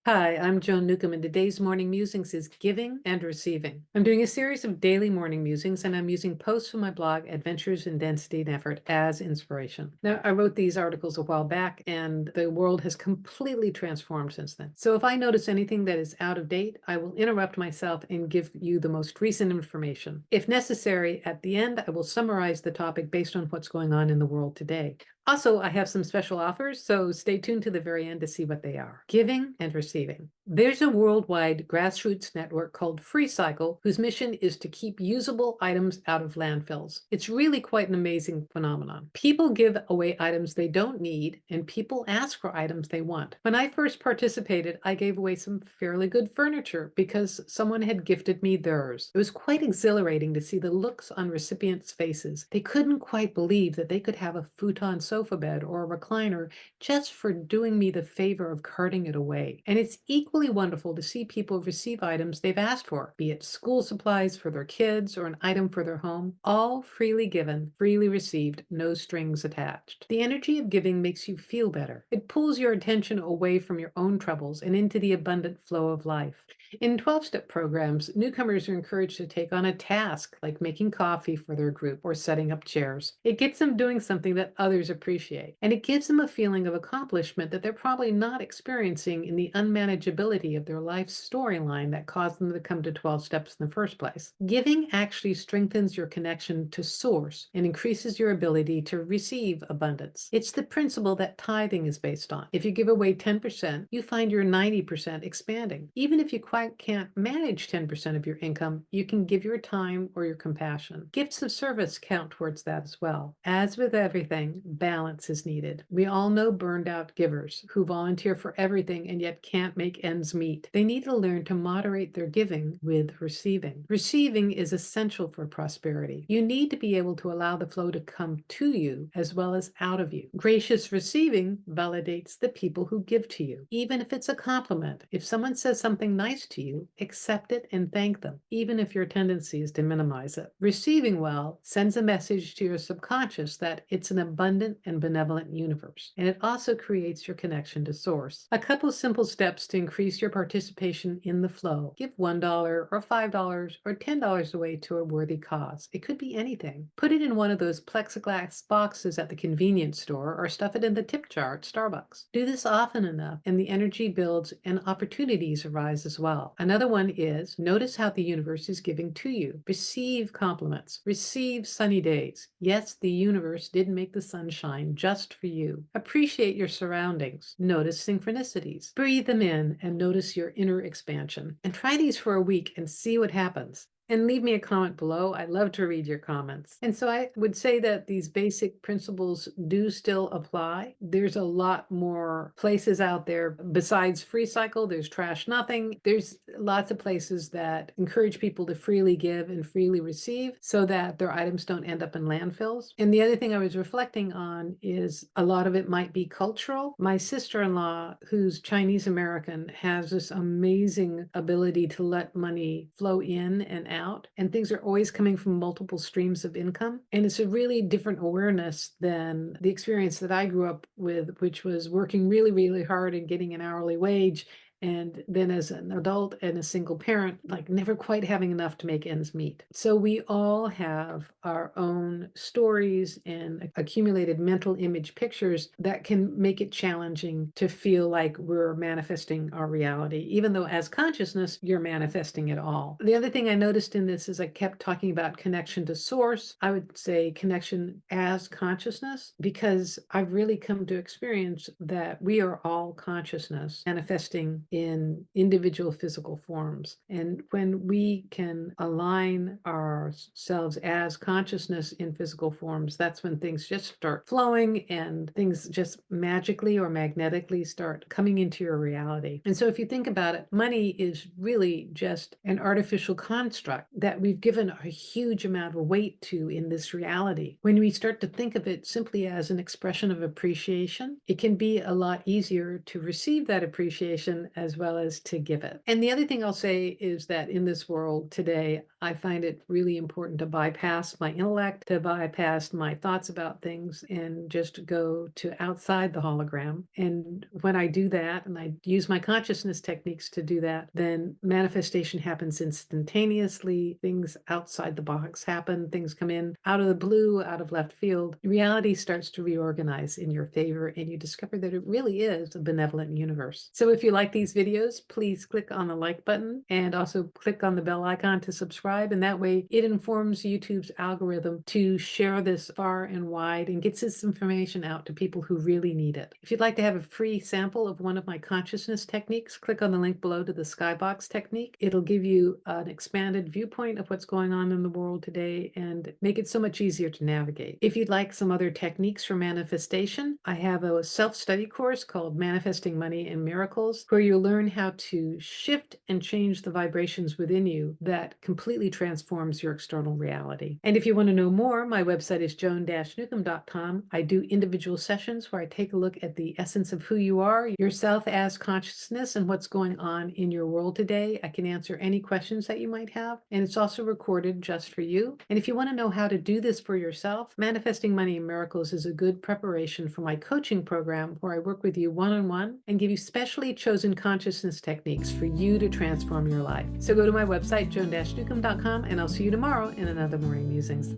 Hi, I'm Joan Newcomb, and today's morning musings is giving and receiving. I'm doing a series of daily morning musings, and I'm using posts from my blog, Adventures in Density and Effort, as inspiration. Now, I wrote these articles a while back, and the world has completely transformed since then. So if I notice anything that is out of date, I will interrupt myself and give you the most recent information. If necessary, at the end, I will summarize the topic based on what's going on in the world today. Also, I have some special offers, so stay tuned to the very end to see what they are. Giving and receiving. There's a worldwide grassroots network called FreeCycle, whose mission is to keep usable items out of landfills. It's really quite an amazing phenomenon. People give away items they don't need, and people ask for items they want. When I first participated, I gave away some fairly good furniture because someone had gifted me theirs. It was quite exhilarating to see the looks on recipients' faces. They couldn't quite believe that they could have a futon sofa bed or a recliner just for doing me the favor of carting it away. And it's equally wonderful to see people receive items they've asked for, be it school supplies for their kids or an item for their home, all freely given, freely received, no strings attached. The energy of giving makes you feel better. It pulls your attention away from your own troubles and into the abundant flow of life. In 12-step programs, newcomers are encouraged to take on a task like making coffee for their group or setting up chairs. It gets them doing something that others appreciate, and it gives them a feeling of accomplishment that they're probably not experiencing in the unmanageability of their life storyline that caused them to come to 12 steps in the first place. Giving actually strengthens your connection to source and increases your ability to receive abundance. It's the principle that tithing is based on. If you give away 10%, you find your 90% expanding. Even if you quite can't manage 10% of your income, you can give your time or your compassion. Gifts of service count towards that as well. As with everything, balance is needed. We all know burned out givers who volunteer for everything and yet can't make ends meet. They need to learn to moderate their giving with receiving. Receiving is essential for prosperity. You need to be able to allow the flow to come to you as well as out of you. Gracious receiving validates the people who give to you. Even if it's a compliment, if someone says something nice to you, accept it and thank them, even if your tendency is to minimize it. Receiving well sends a message to your subconscious that it's an abundant and benevolent universe, and it also creates your connection to source. A couple simple steps to increase your participation in the flow. Give $1 or $5 or $10 away to a worthy cause. It could be anything. Put it in one of those plexiglass boxes at the convenience store or stuff it in the tip jar at Starbucks. Do this often enough and the energy builds and opportunities arise as well. Another one is notice how the universe is giving to you. Receive compliments. Receive sunny days. Yes, the universe did make the sunshine just for you. Appreciate your surroundings. Notice synchronicities. Breathe them in and notice your inner expansion. And try these for a week and see what happens. And leave me a comment below. I love to read your comments. And so I would say that these basic principles do still apply. There's a lot more places out there besides FreeCycle. There's Trash Nothing. There's lots of places that encourage people to freely give and freely receive so that their items don't end up in landfills. And the other thing I was reflecting on is a lot of it might be cultural. My sister-in-law, who's Chinese American, has this amazing ability to let money flow in and out, and things are always coming from multiple streams of income. And it's a really different awareness than the experience that I grew up with, which was working really, really hard and getting an hourly wage. And then as an adult and a single parent, like never quite having enough to make ends meet. So we all have our own stories and accumulated mental image pictures that can make it challenging to feel like we're manifesting our reality, even though as consciousness, you're manifesting it all. The other thing I noticed in this is I kept talking about connection to source. I would say connection as consciousness, because I've really come to experience that we are all consciousness manifesting in individual physical forms. And when we can align ourselves as consciousness in physical forms, that's when things just start flowing and things just magically or magnetically start coming into your reality. And so if you think about it, money is really just an artificial construct that we've given a huge amount of weight to in this reality. When we start to think of it simply as an expression of appreciation, it can be a lot easier to receive that appreciation as well as to give it. And the other thing I'll say is that in this world today, I find it really important to bypass my intellect, to bypass my thoughts about things, and just go to outside the hologram. And when I do that, and I use my consciousness techniques to do that, then manifestation happens instantaneously. Things outside the box happen. Things come in out of the blue, out of left field. Reality starts to reorganize in your favor, and you discover that it really is a benevolent universe. So if you like these videos, please click on the like button and also click on the bell icon to subscribe. And that way it informs YouTube's algorithm to share this far and wide and gets this information out to people who really need it. If you'd like to have a free sample of one of my consciousness techniques, click on the link below to the skybox technique. It'll give you an expanded viewpoint of what's going on in the world today and make it so much easier to navigate. If you'd like some other techniques for manifestation, I have a self-study course called Manifesting Money and Miracles, where you learn how to shift and change the vibrations within you that completely transforms your external reality. And if you want to know more, my website is joan-newcomb.com. I do individual sessions where I take a look at the essence of who you are, yourself as consciousness, and what's going on in your world today. I can answer any questions that you might have, and it's also recorded just for you. And if you want to know how to do this for yourself, Manifesting Money and Miracles is a good preparation for my coaching program, where I work with you one-on-one and give you specially chosen consciousness techniques for you to transform your life. So go to my website, joan-newcomb.com, and I'll see you tomorrow in another Morning Musings.